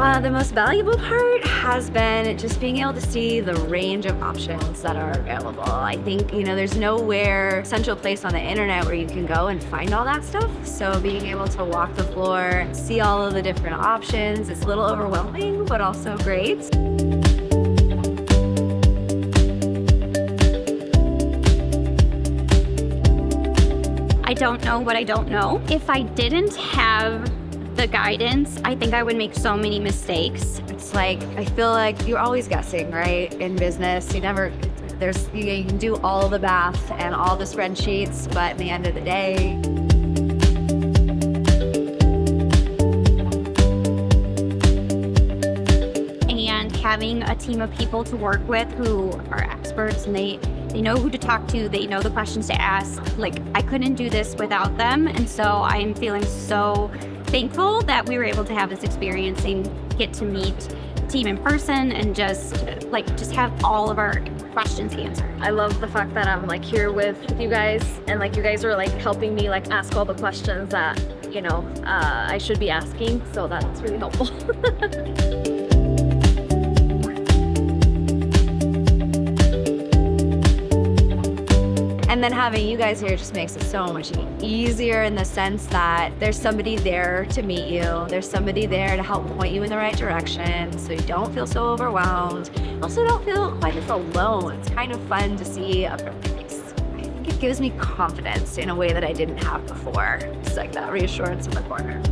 The most valuable part has been just being able to see the range of options that are available. I think, there's nowhere, central place on the internet where you can go and find all that stuff. So being able to walk the floor, see all of the different options, it's a little overwhelming, but also great. I don't know what I don't know. If I didn't have the guidance, I think I would make so many mistakes. It's like, I feel like you're always guessing, right? In business, you can do all the math and all the spreadsheets, but at the end of the day, and having a team of people to work with who are experts and they know who to talk to, they know the questions to ask. Like, I couldn't do this without them, and so I'm feeling so thankful that we were able to have this experience and get to meet the team in person and just have all of our questions answered. I love the fact that I'm here with you guys, and you guys are helping me ask all the questions that I should be asking, so that's really helpful. And then having you guys here just makes it so much easier in the sense that there's somebody there to meet you. There's somebody there to help point you in the right direction so you don't feel so overwhelmed. Also don't feel quite as alone. It's kind of fun to see a friendly face. I think it gives me confidence in a way that I didn't have before. It's like that reassurance in the corner.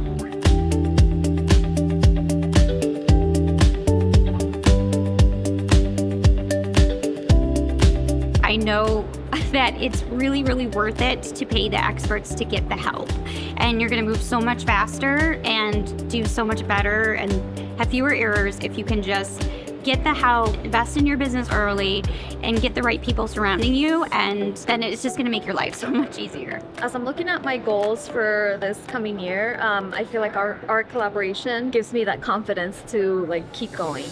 I know that it's really, really worth it to pay the experts to get the help. And you're gonna move so much faster and do so much better and have fewer errors if you can just get the help, invest in your business early, and get the right people surrounding you, and then it's just gonna make your life so much easier. As I'm looking at my goals for this coming year, I feel like our collaboration gives me that confidence to keep going.